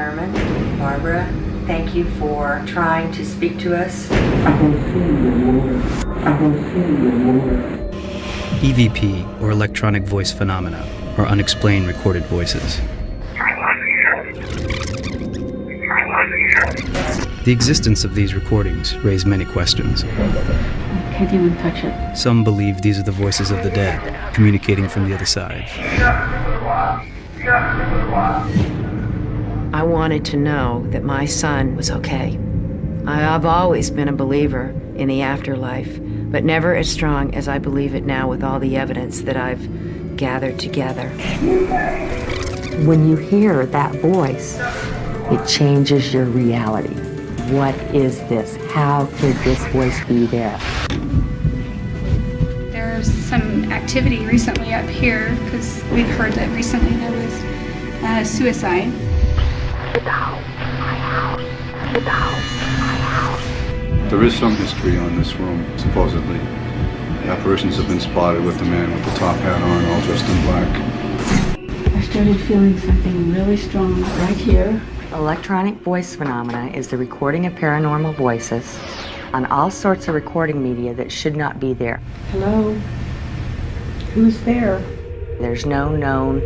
Herman, Barbara, thank you for trying to speak to us. EVP, or electronic voice phenomena, are unexplained recorded voices. The existence of these recordings raise many questions. Can't even touch it. Some believe these are the voices of the dead, communicating from the other side. I wanted to know that my son was okay. I've always been a believer in the afterlife, but never as strong as I believe it now with all the evidence that I've gathered together. When you hear that voice, it changes your reality. What is this? How could this voice be there? There's some activity recently up here because we've heard that recently there was suicide. There is some history on this room, supposedly. Apparitions have been spotted with the man with the top hat on, all dressed in black. I started feeling something really strong right here. Electronic voice phenomena is the recording of paranormal voices on all sorts of recording media that should not be there. Hello? Who's there? There's no known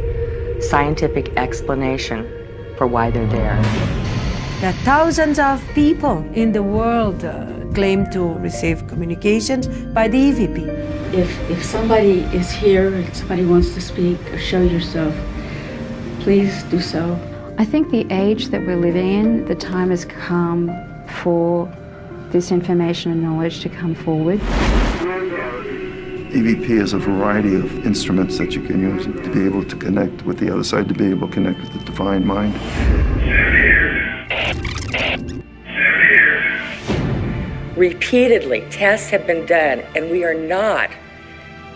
scientific explanation for why they're there. There are thousands of people in the world claim to receive communications by the EVP. If somebody is here and somebody wants to speak or show yourself, please do so. I think the age that we're living in, the time has come for this information and knowledge to come forward. EVP is a variety of instruments that you can use to be able to connect with the other side, to be able to connect with the divine mind. Repeatedly, tests have been done, and we are not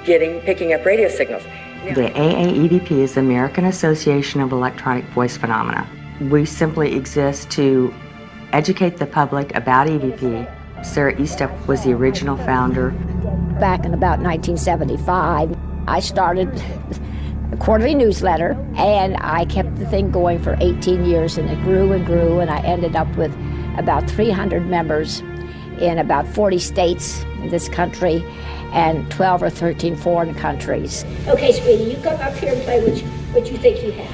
picking up radio signals. The AAEVP is the American Association of Electronic Voice Phenomena. We simply exist to educate the public about EVP. Sarah Eastup was the original founder. Back in about 1975, I started a quarterly newsletter, and I kept the thing going for 18 years, and it grew and grew, and I ended up with about 300 members in about 40 states in this country and 12 or 13 foreign countries. Okay, sweetie, you come up here and play what you think you have.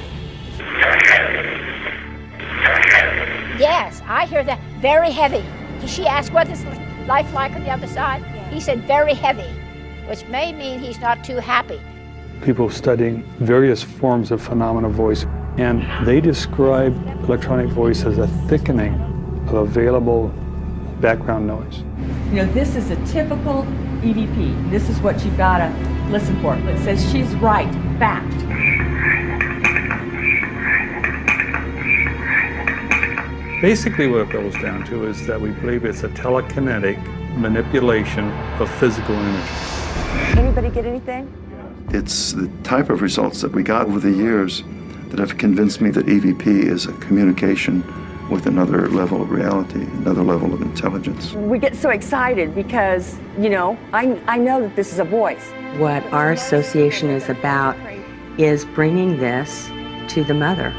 Yes, I hear that. Very heavy. She asked, what is life like on the other side? He said, very heavy, which may mean he's not too happy. People studying various forms of phenomena voice, and they describe electronic voice as a thickening of available background noise. You know, this is a typical EVP. This is what you've got to listen for. It says she's right, fact. Basically what it boils down to is that we believe it's a telekinetic manipulation of physical energy. Anybody get anything? It's the type of results that we got over the years that have convinced me that EVP is a communication with another level of reality, another level of intelligence. We get so excited because, you know, I know that this is a voice. What our association is about is bringing this to the mother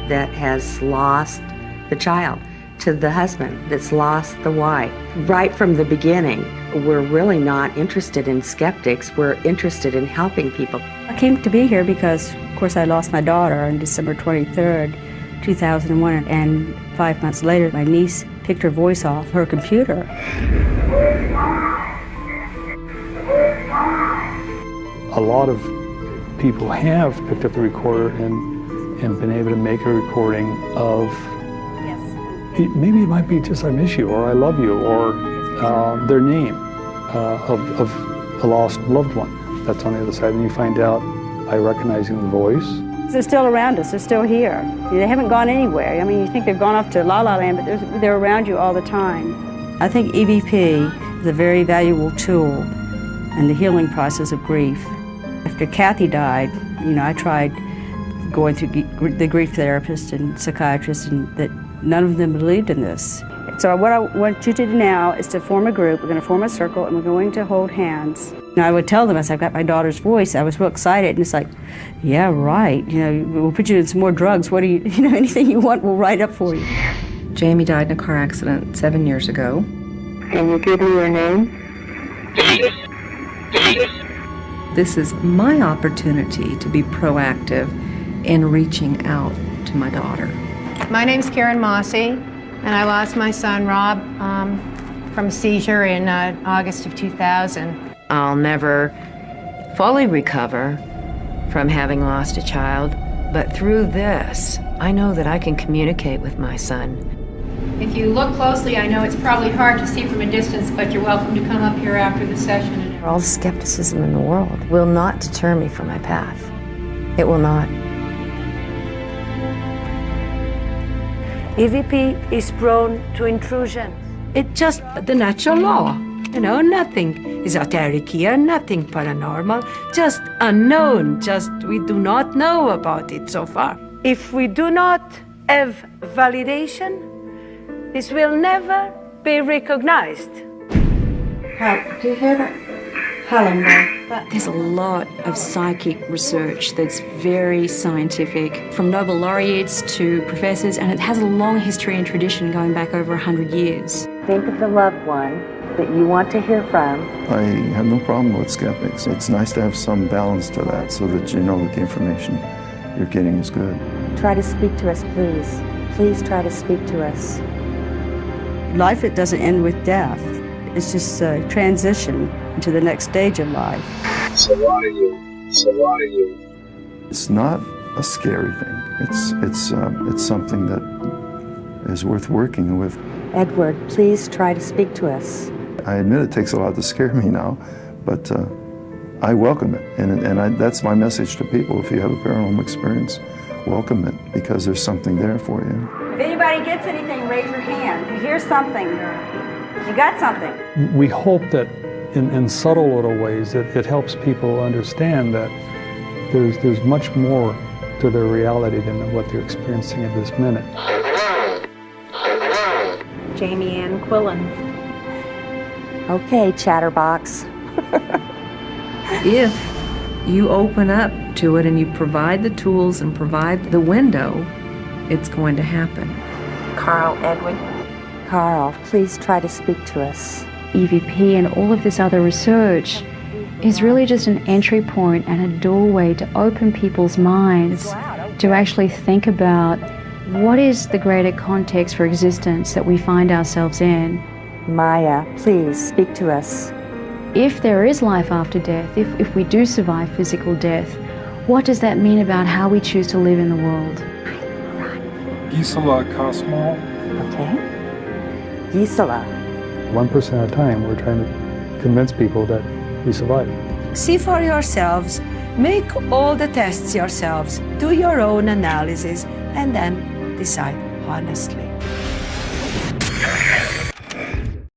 that has lost the child, to the husband that's lost the wife. Right from the beginning, we're really not interested in skeptics, we're interested in helping people. I came to be here because, of course, I lost my daughter on December 23rd, 2001, and 5 months later, my niece picked her voice off her computer. A lot of people have picked up the recorder and been able to make a recording of, maybe it might be just I miss you, or I love you, or their name of a lost loved one that's on the other side, and you find out by recognizing the voice. They're still around us, they're still here. They haven't gone anywhere. I mean, you think they've gone off to La La Land, but they're around you all the time. I think EVP is a very valuable tool in the healing process of grief. After Kathy died, you know, I tried going through the grief therapist and psychiatrist, and that none of them believed in this. So what I want you to do now is to form a group. We're going to form a circle, and we're going to hold hands. And I would tell them, as I've got my daughter's voice, I was real excited, and it's like, yeah, right. We'll put you in some more drugs. What do you anything you want, we'll write up for you. Jamie died in a car accident 7 years ago. Can you give me your name? This is my opportunity to be proactive in reaching out to my daughter. My name's Karen Mossy, and I lost my son, Rob, from a seizure in August of 2000. I'll never fully recover from having lost a child, but through this, I know that I can communicate with my son. If you look closely, I know it's probably hard to see from a distance, but you're welcome to come up here after the session. All the skepticism in the world will not deter me from my path. It will not. EVP is prone to intrusion. It's just the natural law. Nothing esoteric here, nothing paranormal, just unknown, just we do not know about it so far. If we do not have validation, this will never be recognized. Do you hear that? There's a lot of psychic research that's very scientific, from Nobel laureates to professors, and it has a long history and tradition going back over 100 years. Think of the loved one that you want to hear from. I have no problem with skeptics. It's nice to have some balance to that so that you know that the information you're getting is good. Try to speak to us, please. Please try to speak to us. Life, it doesn't end with death. It's just a transition into the next stage of life. So are you? It's not a scary thing. It's something that is worth working with. Edward, please try to speak to us. I admit it takes a lot to scare me now, but I welcome it. And that's my message to people. If you have a paranormal experience, welcome it, because there's something there for you. If anybody gets anything, raise your hand. If you hear something, you got something. We hope that in subtle little ways it helps people understand that there's much more to their reality than what they're experiencing at this minute. Jamie Ann Quillen. Okay, chatterbox. If you open up to it and you provide the tools and provide the window, it's going to happen. Carl Edwin. Carl, please try to speak to us. EVP and all of this other research is really just an entry point and a doorway to open people's minds to actually think about what is the greater context for existence that we find ourselves in. Maya, please speak to us. If there is life after death, if we do survive physical death, what does that mean about how we choose to live in the world? Gisela Cosmo. Okay. Gisela. 1% at a time, we're trying to convince people that we survive. See for yourselves, make all the tests yourselves, do your own analysis, and then decide honestly.